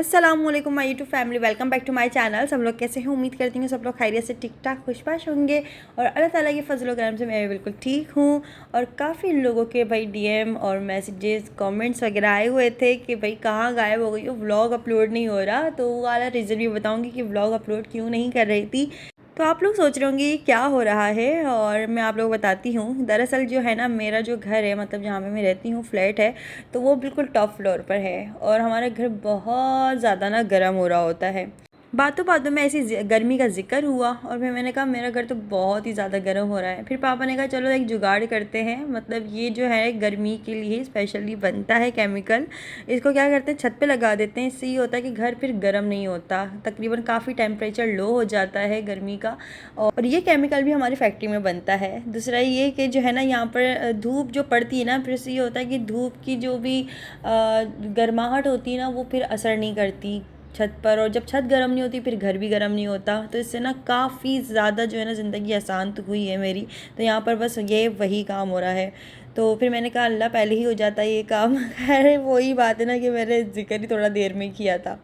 अस्सलामुअलैकुम my YouTube family, welcome back to my channel. सब लोग कैसे हैं? उम्मीद करती हूँ सब लोग खैरियत से ठीक ठाक खुशबाश होंगे और अल्लाह ताला के फजल करम से मैं बिल्कुल ठीक हूँ। और काफ़ी लोगों के भाई डीएम और मैसेजेस कमेंट्स वगैरह आए हुए थे कि भाई कहाँ गायब हो गई हो, व्लॉग अपलोड नहीं हो रहा। तो वो वाला रीज़न भी बताऊँगी कि व्लॉग अपलोड क्यों नहीं कर रही थी। तो आप लोग सोच रहे होंगे ये क्या हो रहा है, और मैं आप लोग बताती हूँ। दरअसल जो है ना, मेरा जो घर है, मतलब जहाँ पे मैं रहती हूँ, फ्लैट है, तो वो बिल्कुल टॉप फ्लोर पर है और हमारा घर बहुत ज़्यादा ना गर्म हो रहा होता है। बातों बातों में ऐसी गर्मी का जिक्र हुआ और फिर मैंने कहा मेरा घर तो बहुत ही ज़्यादा गर्म हो रहा है। फिर पापा ने कहा चलो एक जुगाड़ करते हैं, मतलब ये जो है गर्मी के लिए स्पेशली बनता है केमिकल, इसको क्या करते हैं छत पे लगा देते हैं। इससे ये होता है कि घर फिर गर्म नहीं होता, तकरीबन काफ़ी टेम्परेचर लो हो जाता है गर्मी का। और ये केमिकल भी हमारी फैक्ट्री में बनता है। दूसरा ये कि जो है ना, यहाँ पर धूप जो पड़ती है ना, फिर इससे ये होता है कि धूप की जो भी गर्माहट होती है ना, वो फिर असर नहीं करती छत पर। और जब छत गर्म नहीं होती फिर घर भी गर्म नहीं होता। तो इससे ना काफ़ी ज़्यादा जो है ना ज़िंदगी आसान तो हुई है मेरी। तो यहाँ पर बस ये वही काम हो रहा है। तो फिर मैंने कहा अल्लाह पहले ही हो जाता है ये काम। खैर वही बात है ना कि मैंने जिक्र ही थोड़ा देर में किया था।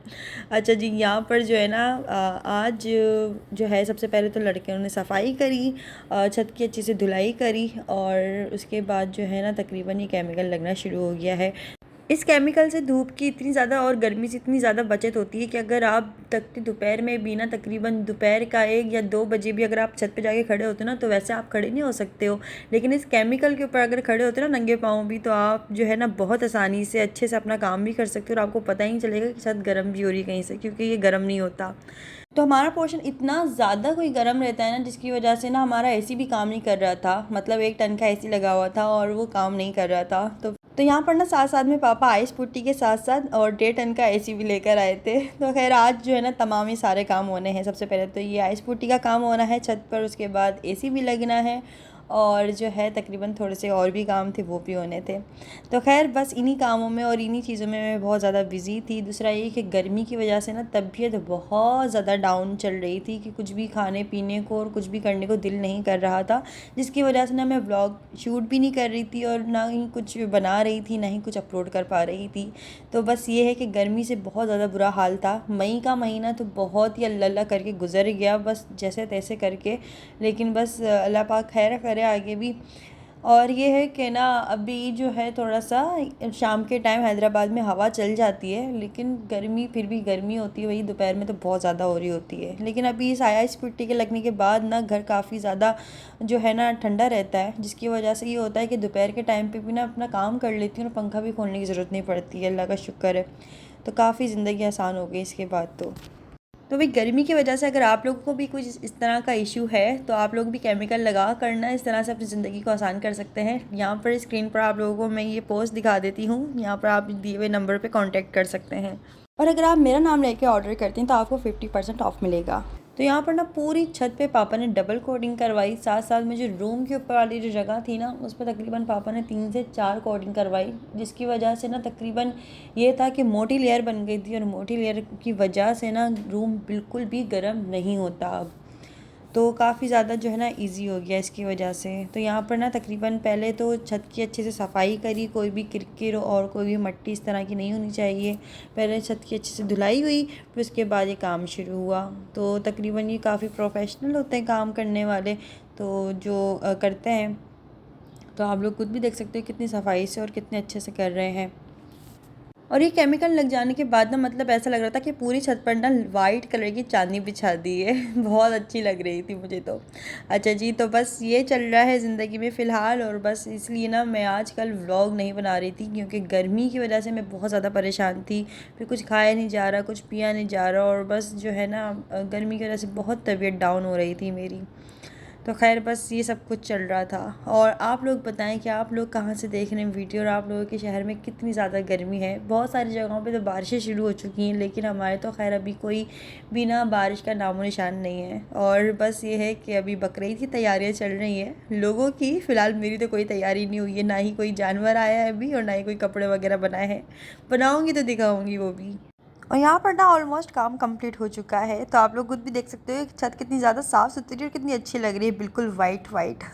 अच्छा जी, यहाँ पर जो है ना आज जो है सबसे पहले तो लड़कियों ने सफाई करी, छत की अच्छी से धुलाई करी, और उसके बाद जो है ना तकरीबन ये केमिकल लगना शुरू हो गया है। इस केमिकल से धूप की इतनी ज़्यादा और गर्मी से इतनी ज़्यादा बचत होती है कि अगर आप तक दोपहर में भी ना, तकरीबन दोपहर का 1 या 2 बजे भी अगर आप छत पे जाके खड़े होते हो ना, तो वैसे आप खड़े नहीं हो सकते हो, लेकिन इस केमिकल के ऊपर अगर खड़े होते हो ना नंगे पाँव भी, तो आप जो है ना बहुत आसानी से अच्छे से अपना काम भी कर सकते हो और आपको पता ही नहीं चलेगा कि छत गर्म भी हो रही है कहीं से, क्योंकि ये गर्म नहीं होता। तो हमारा पोर्शन इतना ज़्यादा कोई गर्म रहता है ना, जिसकी वजह से ना हमारा एसी भी काम नहीं कर रहा था। मतलब 1 टन का एसी लगा हुआ था और वो काम नहीं कर रहा था। तो यहाँ पर ना साथ साथ में पापा आइस पुट्टी के साथ साथ और 1.5 टन का एसी भी लेकर आए थे। तो खैर आज जो है ना तमाम ही सारे काम होने हैं। सबसे पहले तो ये आइस पुट्टी का काम होना है छत पर, उसके बाद एसी भी लगना है, और जो है तकरीबन थोड़े से और भी काम थे वो भी होने थे। तो खैर बस इन्हीं कामों में और इन्हीं चीज़ों में मैं बहुत ज़्यादा बिज़ी थी। दूसरा ये कि गर्मी की वजह से ना तबीयत बहुत ज़्यादा डाउन चल रही थी कि कुछ भी खाने पीने को और कुछ भी करने को दिल नहीं कर रहा था, जिसकी वजह से ना मैं व्लॉग शूट भी नहीं कर रही थी और ना ही कुछ बना रही थी, ना ही कुछ अपलोड कर पा रही थी। तो बस ये है कि गर्मी से बहुत ज़्यादा बुरा हाल था। मई का महीना तो बहुत ही अल्लाह अल्लाह करके गुजर गया, बस जैसे तैसे करके। लेकिन बस अल्लाह पाक खैर करे आगे भी। और ये है कि ना अभी जो है थोड़ा सा शाम के टाइम हैदराबाद में हवा चल जाती है, लेकिन गर्मी फिर भी गर्मी होती है, वही दोपहर में तो बहुत ज़्यादा हो रही होती है। लेकिन अभी इस आइस पुट्टी के लगने के बाद ना घर काफ़ी ज़्यादा जो है ना ठंडा रहता है, जिसकी वजह से ये होता है कि दोपहर के टाइम पे भी ना अपना काम कर लेती हूँ और पंखा भी खोलने की ज़रूरत नहीं पड़ती है, अल्लाह का शुक्र है। तो काफ़ी ज़िंदगी आसान हो गई इसके बाद। तो भाई गर्मी की वजह से अगर आप लोगों को भी कुछ इस तरह का इशू है, तो आप लोग भी केमिकल लगा करना इस तरह से अपनी ज़िंदगी को आसान कर सकते हैं। यहाँ पर स्क्रीन पर आप लोगों को मैं ये पोस्ट दिखा देती हूँ, यहाँ पर आप दिए हुए नंबर पे कांटेक्ट कर सकते हैं। और अगर आप मेरा नाम लेके ऑर्डर करते हैं तो आपको 50% ऑफ मिलेगा। तो यहाँ पर ना पूरी छत पे पापा ने डबल कोटिंग करवाई, साथ साथ में जो रूम के ऊपर वाली जो जगह थी ना, उस पर तकरीबन पापा ने 3 से 4 कोटिंग करवाई, जिसकी वजह से ना तकरीबन ये था कि मोटी लेयर बन गई थी, और मोटी लेयर की वजह से ना रूम बिल्कुल भी गर्म नहीं होता अब। तो काफ़ी ज़्यादा जो है ना इजी हो गया इसकी वजह से। तो यहाँ पर ना तकरीबन पहले तो छत की अच्छे से सफाई करी, कोई भी किरकिर और कोई भी मट्टी इस तरह की नहीं होनी चाहिए। पहले छत की अच्छे से धुलाई हुई, फिर उसके बाद ये काम शुरू हुआ। तो तकरीबन ये काफ़ी प्रोफेशनल होते हैं काम करने वाले, तो जो करते हैं। तो आप लोग खुद भी देख सकते हो कितनी सफाई से और कितने अच्छे से कर रहे हैं। और ये केमिकल लग जाने के बाद ना, मतलब ऐसा लग रहा था कि पूरी छत पर ना वाइट कलर की चांदनी बिछा दी है। बहुत अच्छी लग रही थी मुझे तो। अच्छा जी, तो बस ये चल रहा है ज़िंदगी में फ़िलहाल, और बस इसलिए ना मैं आजकल व्लॉग नहीं बना रही थी, क्योंकि गर्मी की वजह से मैं बहुत ज़्यादा परेशान थी। फिर कुछ खाया नहीं जा रहा, कुछ पिया नहीं जा रहा, और बस जो है ना गर्मी की वजह से बहुत तबीयत डाउन हो रही थी मेरी। तो खैर बस ये सब कुछ चल रहा था। और आप लोग बताएं कि आप लोग कहाँ से देख रहे हैं वीडियो, और आप लोगों के शहर में कितनी ज़्यादा गर्मी है। बहुत सारी जगहों पे तो बारिशें शुरू हो चुकी हैं, लेकिन हमारे तो खैर अभी कोई बिना बारिश का नामो निशान नहीं है। और बस ये है कि अभी बकरीद की तैयारियाँ चल रही हैं लोगों की। फ़िलहाल मेरी तो कोई तैयारी नहीं हुई है, ना ही कोई जानवर आया है अभी, और ना ही कोई कपड़े वगैरह बनाए हैं। बनाऊँगी तो दिखाऊँगी वो भी। और यहाँ पर ना ऑलमोस्ट काम कंप्लीट हो चुका है। तो आप लोग खुद भी देख सकते हो कि छत कितनी ज़्यादा साफ़ सुथरी और कितनी अच्छी लग रही है, बिल्कुल वाइट वाइट।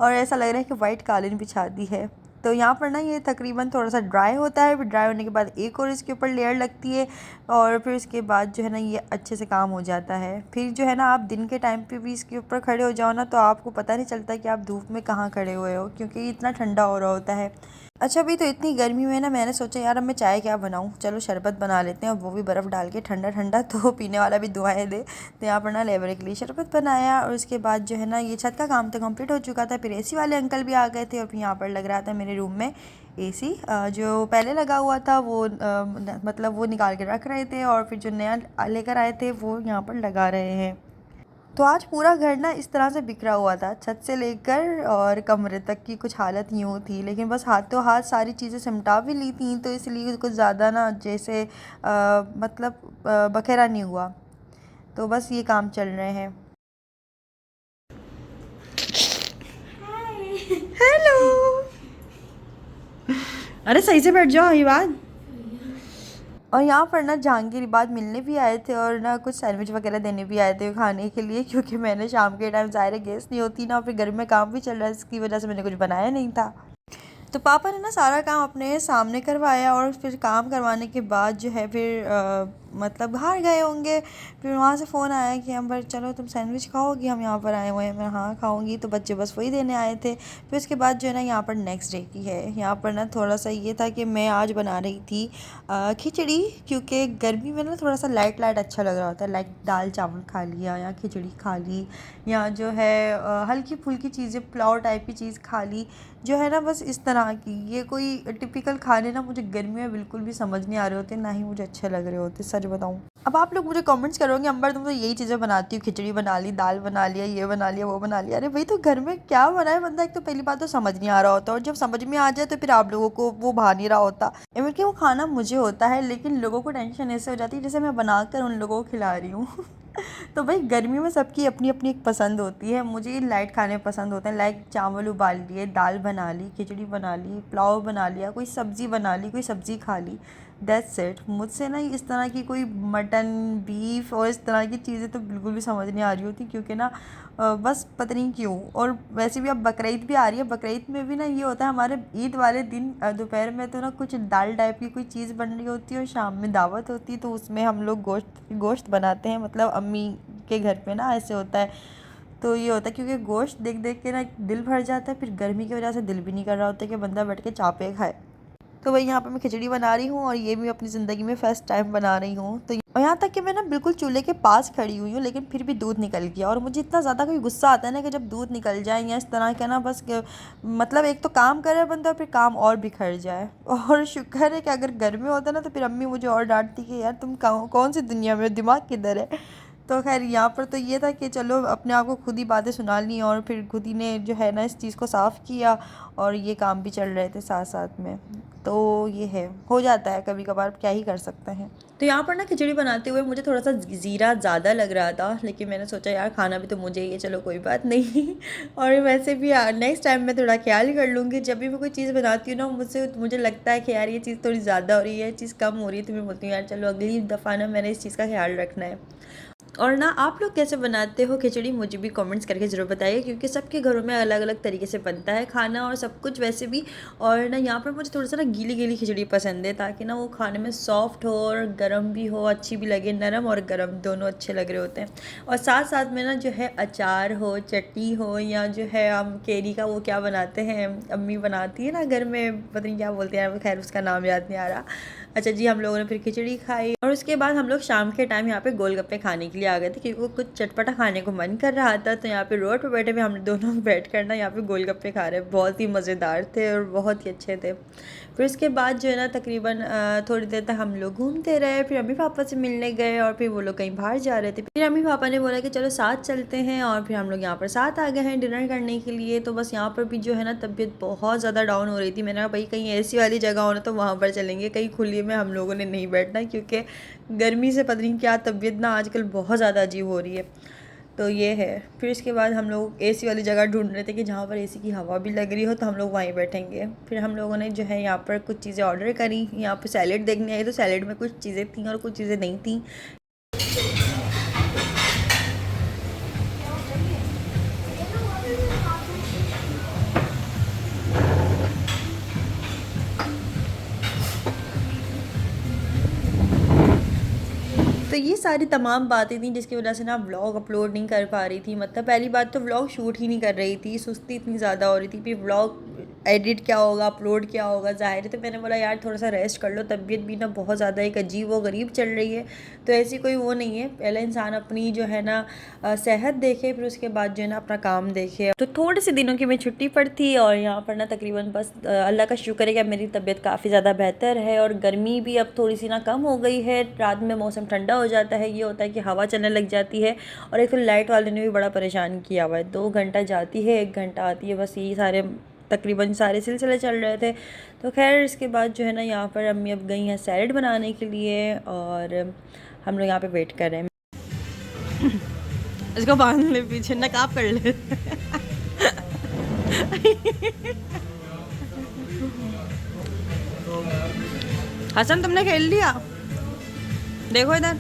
और ऐसा लग रहा है कि वाइट कालीन बिछा दी है। तो यहाँ पर ना ये तकरीबन थोड़ा सा ड्राई होता है, फिर ड्राई होने के बाद एक और इसके ऊपर लेयर लगती है और फिर इसके बाद जो है ना ये अच्छे से काम हो जाता है। फिर जो है ना आप दिन के टाइम पे भी इसके ऊपर खड़े हो जाओ ना तो आपको पता नहीं चलता कि आप धूप में कहाँ खड़े हुए हो, क्योंकि ये इतना ठंडा हो रहा होता है। अच्छा, अभी तो इतनी गर्मी में ना मैंने सोचा यार अब मैं चाय क्या बनाऊँ, चलो शरबत बना लेते हैं, और वो भी बर्फ़ डाल के ठंडा ठंडा, तो पीने वाला भी दुआएं दे। तो यहाँ पर ना लेबर के लिए शरबत बनाया और उसके बाद जो है ना ये छत का काम तो कंप्लीट हो चुका था। फिर एसी वाले अंकल भी आ गए थे और फिर यहाँ पर लग रहा था मेरे रूम में एसी जो पहले लगा हुआ था वो मतलब वो निकाल के रख रहे थे और फिर जो नया लेकर आए थे वो यहाँ पर लगा रहे हैं। तो आज पूरा घर ना इस तरह से बिखरा हुआ था, छत से लेकर और कमरे तक की कुछ हालत यूँ थी, लेकिन बस हाथों हाथ सारी चीज़ें सिमटा भी ली थी तो इसलिए कुछ ज़्यादा ना जैसे मतलब बखेरा नहीं हुआ। तो बस ये काम चल रहे हैं। हेलो, अरे सही से बैठ जाओ, ये बात। और यहाँ पर ना जहांगीर बाद मिलने भी आए थे और ना कुछ सैंडविच वगैरह देने भी आए थे खाने के लिए, क्योंकि मैंने शाम के टाइम ज़ाहिर गेस्ट नहीं होती ना, और फिर घर में काम भी चल रहा है, इसकी वजह से मैंने कुछ बनाया नहीं था। तो पापा ने ना सारा काम अपने सामने करवाया और फिर काम करवाने के बाद जो है फिर मतलब बाहर गए होंगे। फिर वहाँ से फ़ोन आया कि अम्बर चलो तुम सैंडविच खाओगी, हम यहाँ पर आए हुए हैं। मैं हाँ खाऊंगी, तो बच्चे बस वही देने आए थे। फिर उसके बाद जो है ना यहाँ पर नेक्स्ट डे की है। यहाँ पर ना थोड़ा सा ये था कि मैं आज बना रही थी खिचड़ी, क्योंकि गर्मी में ना थोड़ा सा लाइट लाइट अच्छा लग रहा होता है। लाइक दाल चावल खा लिया या खिचड़ी खा ली या जो है हल्की फुल्की चीज़ें पुलाव टाइप की चीज़ खा ली, जो है ना बस इस तरह की। ये कोई टिपिकल खाने ना मुझे गर्मी में बिल्कुल भी समझ नहीं आ रहे होते, ना ही मुझे अच्छे लग रहे होते, सच बताऊँ। अब आप लोग मुझे कमेंट्स करोगे अम्बर तुम तो यही चीज़ें बनाती हो, खिचड़ी बना ली, दाल बना लिया, ये बना लिया, वो बना लिया। अरे भाई तो घर में क्या बनाए बंदा, एक तो पहली बात तो समझ नहीं आ रहा होता, और जब समझ में आ जाए तो फिर आप लोगों को वो भा नहीं रहा होता। इवन कि वो खाना मुझे होता है, लेकिन लोगों को टेंशन ऐसे हो जाती है जैसे मैं बनाकर उन लोगों को खिला रही हूँ। तो भाई गर्मी में सबकी अपनी अपनी एक पसंद होती है। मुझे लाइट खाने पसंद होते हैं, लाइक चावल उबाल लिए, दाल बना ली, खिचड़ी बना ली, पुलाव बना लिया, कोई सब्ज़ी बना ली, कोई सब्ज़ी खा ली, दैट्स इट। मुझसे ना इस तरह की कोई मटन बीफ और इस तरह की चीज़ें तो बिल्कुल भी समझ नहीं आ रही होती, क्योंकि ना बस पता नहीं क्यों। और वैसे भी अब बकरीद भी आ रही है, बकरीद में भी ना ये होता है हमारे ईद वाले दिन दोपहर में तो ना कुछ दाल टाइप की कोई चीज़ बन रही होती है और शाम में दावत होती है, तो उसमें हम लोग गोश्त बनाते हैं। मतलब अम्मी के घर पे ना ऐसे होता है। तो ये होता है क्योंकि गोश्त देख देख के ना दिल भर जाता है, फिर गर्मी की वजह से दिल भी नहीं कर रहा होता कि बंदा बैठ के चापे खाए। तो वही यहाँ पे मैं खिचड़ी बना रही हूँ और ये भी अपनी ज़िंदगी में फ़र्स्ट टाइम बना रही हूँ। तो और यहाँ तक कि मैं ना बिल्कुल चूल्हे के पास खड़ी हुई हूँ, लेकिन फिर भी दूध निकल गया। और मुझे इतना ज़्यादा कोई गुस्सा आता है ना कि जब दूध निकल जाए या इस तरह का ना, बस मतलब एक तो काम करे बंदा, फिर काम और बिखर जाए। और शुक्र है कि अगर घर में होता ना तो फिर अम्मी मुझे और डांटती कि यार तुम कौन सी दुनिया में, दिमाग किधर है। तो खैर यहाँ पर तो ये था कि चलो अपने आप को खुद ही बातें सुना ली और फिर खुद ही ने जो है ना इस चीज़ को साफ़ किया, और ये काम भी चल रहे थे साथ साथ में। तो ये है, हो जाता है कभी कभार, क्या ही कर सकते हैं। तो यहाँ पर ना खिचड़ी बनाते हुए मुझे थोड़ा सा ज़ीरा ज़्यादा लग रहा था, लेकिन मैंने सोचा यार खाना भी तो मुझे ही है, चलो कोई बात नहीं। और वैसे भी नेक्स्ट टाइम मैं थोड़ा ख्याल कर लूँगी। जब भी मैं कोई चीज़ बनाती हूँ ना मुझे लगता है कि यार ये चीज़ थोड़ी ज़्यादा हो रही है, ये चीज़ कम हो रही है, तो मैं बोलती हूँ यार चलो अगली दफ़ा ना मैंने इस चीज़ का ख्याल रखना है। और ना आप लोग कैसे बनाते हो खिचड़ी, मुझे भी कमेंट्स करके ज़रूर बताइए, क्योंकि सबके घरों में अलग अलग तरीके से बनता है खाना और सब कुछ वैसे भी। और ना यहाँ पर मुझे थोड़ा सा ना गीली गीली खिचड़ी पसंद है, ताकि ना वो खाने में सॉफ्ट हो और गर्म भी हो, अच्छी भी लगे। नरम और गर्म दोनों अच्छे लग रहे होते हैं। और साथ साथ में ना जो है अचार हो, चटनी हो, या जो है हम केरी का वो क्या बनाते हैं, अम्मी बनाती है ना घर में, पता नहीं क्या बोलते हैं, खैर उसका नाम याद नहीं आ रहा। अच्छा जी, हम लोगों ने फिर खिचड़ी खाई और उसके बाद हम लोग शाम के टाइम यहाँ पे गोलगप्पे खाने के लिए आ गए थे, क्योंकि कुछ चटपटा खाने को मन कर रहा था। तो यहाँ पे रोड पे बैठे हुए हम दोनों बैठ कर ना यहाँ पे गोलगप्पे खा रहे, बहुत ही मज़ेदार थे और बहुत ही अच्छे थे। फिर उसके बाद जो है ना तकरीबन थोड़ी देर तक हम लोग घूमते रहे, फिर अम्मी पापा से मिलने गए और फिर वो लोग कहीं बाहर जा रहे थे। फिर अम्मी पापा ने बोला कि चलो साथ चलते हैं, और फिर हम लोग यहाँ पर साथ आ गए हैं डिनर करने के लिए। तो बस यहाँ पर भी जो है ना तबीयत बहुत ज़्यादा डाउन हो रही थी। मैंने कहा भाई कहीं ऐसी वाली जगह हो ना तो वहाँ पर चलेंगे, कहीं खुली में हम लोगों ने नहीं बैठना, क्योंकि गर्मी से पता नहीं क्या तबीयत ना आजकल बहुत ज़्यादा अजीब हो रही है। तो ये है। फिर इसके बाद हम लोग एसी वाली जगह ढूंढ रहे थे कि जहाँ पर एसी की हवा भी लग रही हो, तो हम लोग वहीं बैठेंगे। फिर हम लोगों ने जो है यहाँ पर कुछ चीज़ें ऑर्डर करी। यहाँ पर सैलेड देखने आई, तो सैलेड में कुछ चीज़ें थी और कुछ चीज़ें नहीं थी। तो ये सारी तमाम बातें थी जिसकी वजह से ना व्लॉग अपलोड नहीं कर पा रही थी। मतलब पहली बात तो व्लॉग शूट ही नहीं कर रही थी, सुस्ती इतनी ज़्यादा हो रही थी। फिर व्लॉग एडिट क्या होगा, अपलोड क्या होगा, ज़ाहिर है। तो मैंने बोला यार थोड़ा सा रेस्ट कर लो, तबीयत भी ना बहुत ज़्यादा एक अजीब व गरीब चल रही है। तो ऐसी कोई वो नहीं है, पहले इंसान अपनी जो है ना सेहत देखे, फिर उसके बाद जो है ना अपना काम देखे। तो थोड़े से दिनों की मैं छुट्टी पर थी और यहाँ पर ना तकरीबन बस अल्लाह का शुक्र है कि मेरी तबीयत काफ़ी ज़्यादा बेहतर है और गर्मी भी अब थोड़ी सी ना कम हो गई है। रात में मौसम ठंडा हो जाता है, ये होता है कि हवा चलने लग जाती है। और एक तो लाइट वाले ने भी बड़ा परेशान किया हुआ है, 2 घंटा जाती है 1 घंटा आती है, बस यही सारे तकरीबन सारे सिलसिले चल रहे थे। तो खैर इसके बाद जो है ना यहाँ पर अम्मी अब गई हैं सैलेड बनाने के लिए और हम लोग यहाँ पे वेट कर रहे हैं। इसको बांध ले, पीछे नकाब कर ले। हसन तुमने खेल लिया, देखो इधर।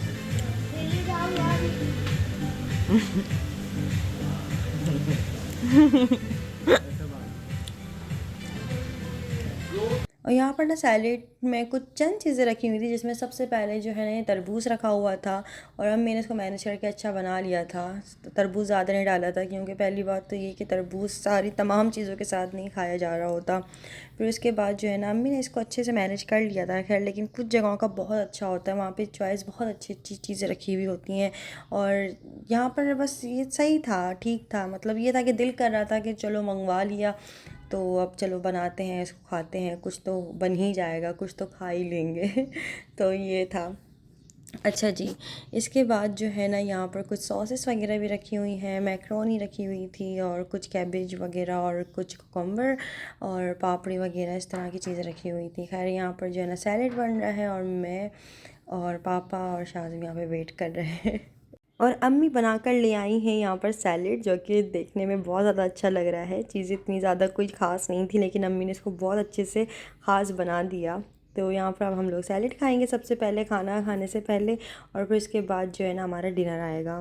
और यहाँ पर ना सैलेड में कुछ चंद चीज़ें रखी हुई थी, जिसमें सबसे पहले जो है ना ये तरबूज रखा हुआ था और अब मैंने इसको मैनेज करके अच्छा बना लिया था। तो तरबूज ज़्यादा नहीं डाला था क्योंकि पहली बात तो ये कि तरबूज सारी तमाम चीज़ों के साथ नहीं खाया जा रहा होता। फिर उसके बाद जो है ना अम्मी ने इसको अच्छे से मैनेज कर लिया था। खैर लेकिन कुछ जगहों का बहुत अच्छा होता है, वहाँ पर चॉइस बहुत अच्छी अच्छी चीज़ें रखी हुई होती हैं। और यहाँ पर बस ये सही था, ठीक था। मतलब ये था कि दिल कर रहा था कि चलो मंगवा लिया, तो अब चलो बनाते हैं, इसको खाते हैं, कुछ तो बन ही जाएगा, कुछ तो खा ही लेंगे। तो ये था। अच्छा जी, इसके बाद जो है ना यहाँ पर कुछ सॉसेस वगैरह भी रखी हुई हैं, मैक्रोनी रखी हुई थी और कुछ कैबेज वगैरह और कुछ कुकुम्बर और पापड़ी वगैरह, इस तरह की चीज़ें रखी हुई थी। खैर यहाँ पर जो है ना सैलेड बन रहा है और मैं और पापा और शाज़िम यहाँ पे वेट कर रहे हैं। और अम्मी बनाकर ले आई हैं यहाँ पर सैलेड, जो कि देखने में बहुत ज़्यादा अच्छा लग रहा है। चीज़ें इतनी ज़्यादा कोई ख़ास नहीं थी लेकिन अम्मी ने इसको बहुत अच्छे से ख़ास बना दिया। तो यहाँ पर अब हम लोग सैलेड खाएंगे सबसे पहले, खाना खाने से पहले, और फिर इसके बाद जो है ना हमारा डिनर आएगा।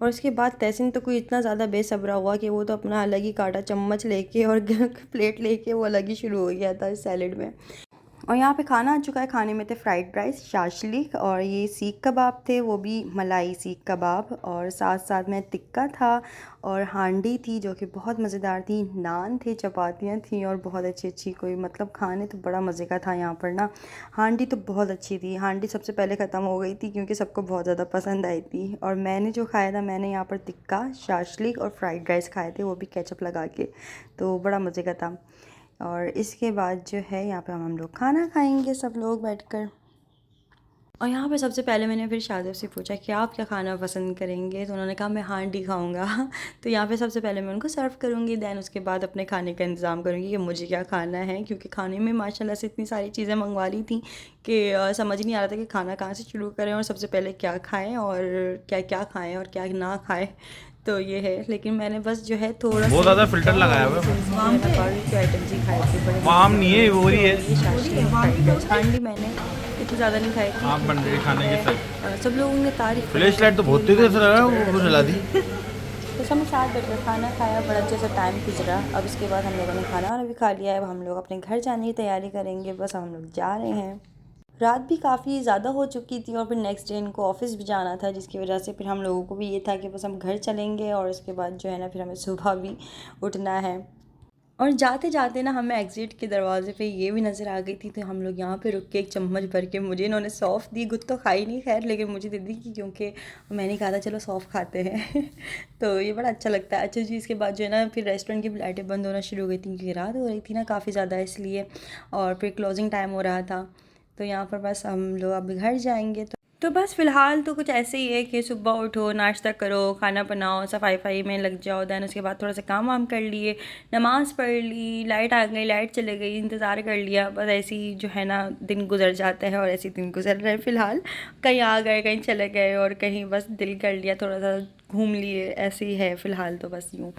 और उसके बाद तहसीन तो कोई इतना ज़्यादा बेसब्रा हुआ कि वो तो अपना अलग ही काटा चम्मच लेके और प्लेट लेके वो अलग ही शुरू हो गया था इस सैलेड में। और यहाँ पे खाना आ चुका है। खाने में थे फ्राइड राइस, शाशलिक और ये सीख कबाब थे, वो भी मलाई सीख कबाब, और साथ साथ में टिक्का था और हांडी थी जो कि बहुत मज़ेदार थी। नान थे, चपातियाँ थी और बहुत अच्छी अच्छी कोई मतलब खाने तो बड़ा मज़े का था यहाँ पर ना। हांडी तो बहुत अच्छी थी, हांडी सबसे पहले ख़त्म हो गई थी क्योंकि सबको बहुत ज़्यादा पसंद आई थी। और मैंने जो खाया था, मैंने यहाँ पर टिक्का, शाशलिक और फ्राइड राइस खाए थे, वो भी केचप लगा के, तो बड़ा मज़े का था। और इसके बाद जो है यहाँ पे हम लोग खाना खाएंगे सब लोग बैठकर। और यहाँ पे सबसे पहले मैंने फिर शादिब से पूछा कि आप क्या खाना पसंद करेंगे, तो उन्होंने कहा मैं हांडी खाऊंगा। तो यहाँ पे सबसे पहले मैं उनको सर्व करूँगी, दैन उसके बाद अपने खाने का इंतज़ाम करूँगी कि मुझे क्या खाना है, क्योंकि खाने में माशाल्लाह से इतनी सारी चीज़ें मंगवा ली थी कि समझ नहीं आ रहा था कि खाना कहाँ से शुरू करें और सबसे पहले क्या खाएँ और क्या क्या खाएँ और क्या ना खाएँ। तो ये है, लेकिन मैंने बस जो है थोड़ा बहुत ज़्यादा फिल्टर लगाया हुआ है। आइटम्स ही खाए थे, बड़े आम नहीं है, वो ही है। हांडी मैंने इतनी ज़्यादा नहीं खाई थी। आप बन रही खाने के साथ सब लोगों ने तारीफ फ्लैश लाइट तो बहुत तेज लग रहा है, वो जला दी। तो सब 7 बजे खाना खाया, बड़ा अच्छे से टाइम गुजरा। अब इसके बाद हम लोगों ने खाना वाना भी खा लिया है। अब हम लोग अपने घर जाने की तैयारी करेंगे, बस हम लोग जा रहे हैं। रात भी काफ़ी ज़्यादा हो चुकी थी और फिर नेक्स्ट डे इनको ऑफिस भी जाना था, जिसकी वजह से फिर हम लोगों को भी ये था कि बस हम घर चलेंगे और उसके बाद जो है ना फिर हमें सुबह भी उठना है। और जाते जाते ना हमें एग्ज़िट के दरवाजे पे ये भी नज़र आ गई थी, तो हम लोग यहाँ पे रुक के एक चम्मच भर के, मुझे इन्होंने सौफ़ दी, खुद तो खाई नहीं खैर, लेकिन मुझे दे दी क्योंकि मैंने कहा था चलो सौफ़ खाते हैं। तो ये बड़ा अच्छा लगता है। अच्छा जी, इसके बाद जो है ना फिर रेस्टोरेंट की लाइटें बंद होना शुरू हो गई थी क्योंकि रात हो रही थी ना काफ़ी ज़्यादा, इसलिए। और फिर क्लोजिंग टाइम हो रहा था, तो यहाँ पर बस हम लोग अब घर जाएंगे। तो बस फ़िलहाल तो कुछ ऐसे ही है कि सुबह उठो, नाश्ता करो, खाना बनाओ, सफाई में लग जाओ, दैन उसके बाद थोड़ा सा काम वाम कर लिए, नमाज़ पढ़ ली, लाइट आ गई, लाइट चले गई, इंतज़ार कर लिया, बस ऐसे ही जो है ना दिन गुजर जाता है। और ऐसे ही दिन गुजर रहे हैं फ़िलहाल, कहीं आ गए, कहीं चले गए और कहीं बस दिल कर लिया, थोड़ा सा घूम लिए, ऐसे ही है फ़िलहाल तो बस यूँ।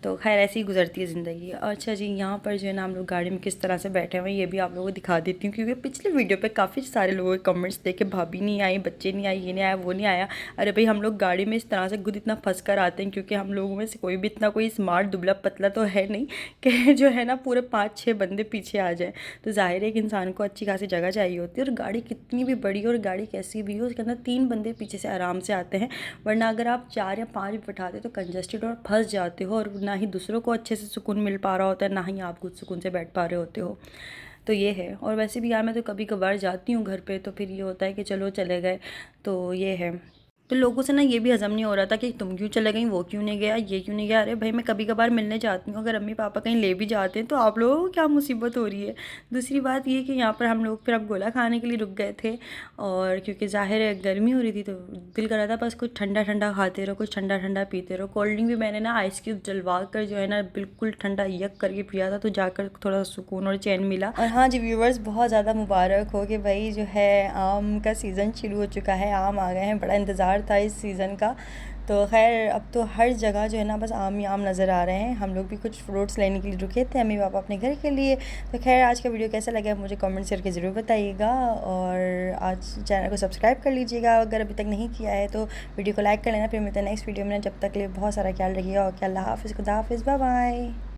तो खैर ऐसे ही गुजरती है ज़िंदगी। अच्छा जी, यहाँ पर जो है ना हम लोग गाड़ी में किस तरह से बैठे हुए हैं ये भी आप लोगों को दिखा देती हूँ, क्योंकि पिछले वीडियो पे काफ़ी सारे लोगों के कमेंट्स देखे भाभी नहीं आई, बच्चे नहीं आए, ये नहीं आया, वो नहीं आया। अरे भाई हम लोग गाड़ी में इस तरह से खुद इतना फंस कर आते हैं, क्योंकि हम लोगों में से कोई भी इतना कोई स्मार्ट दुबला पतला तो है नहीं कि जो है ना पूरे 5-6 बंदे पीछे आ जाए। तो जाहिर है एक इंसान को अच्छी खासी जगह चाहिए होती है, और गाड़ी कितनी भी बड़ी और गाड़ी कैसी भी हो उसके अंदर 3 बंदे पीछे से आराम से आते हैं। वरना अगर आप 4 या 5 भी बैठाते तो कंजस्टेड और फंस जाते हो, और ना ही दूसरों को अच्छे से सुकून मिल पा रहा होता है, ना ही आप खुद सुकून से बैठ पा रहे होते हो। तो ये है। और वैसे भी यार मैं तो कभी कभार जाती हूँ घर पे, तो फिर ये होता है कि चलो चले गए, तो ये है। तो लोगों से ना ये भी हज़म नहीं हो रहा था कि तुम क्यों चले गई, वो क्यों नहीं गया, ये क्यों नहीं गया। अरे भाई मैं कभी कभार मिलने जाती हूँ, अगर अम्मी पापा कहीं ले भी जाते हैं तो आप लोगों को क्या मुसीबत हो रही है। दूसरी बात ये कि यहाँ पर हम लोग फिर अब गोला खाने के लिए रुक गए थे, और क्योंकि ज़ाहिर है गर्मी हो रही थी तो दिल कर रहा था बस कुछ ठंडा ठंडा खाते रहो, कुछ ठंडा ठंडा पीते रहो। कोल्ड ड्रिंक भी मैंने ना आइस क्यूब जलवा कर जो है ना बिल्कुल ठंडा यक करके पिया था, तो जाकर थोड़ा सुकून और चैन मिला। और हाँ जी व्यूवर्स, बहुत ज़्यादा मुबारक हो कि भाई जो है आम का सीज़न शुरू हो चुका है, आम आ गए हैं, बड़ा इंतज़ार था इस सीज़न का। तो खैर अब तो हर जगह जो है ना बस आम ही आम नज़र आ रहे हैं। हम लोग भी कुछ फ्रूट्स लेने के लिए रुके थे अम्मी पापा अपने घर के लिए। तो खैर आज का वीडियो कैसा लगा मुझे कमेंट्स करके ज़रूर बताइएगा, और आज चैनल को सब्सक्राइब कर लीजिएगा अगर अभी तक नहीं किया है, तो वीडियो को लाइक कर लेना। फिर मिलते हैं नेक्स्ट वीडियो में, जब तक के लिए बहुत सारा ख्याल रखिएगा। और अल्लाह हाफ़िज़, खुदा हाफ़िज़, बाय बाय।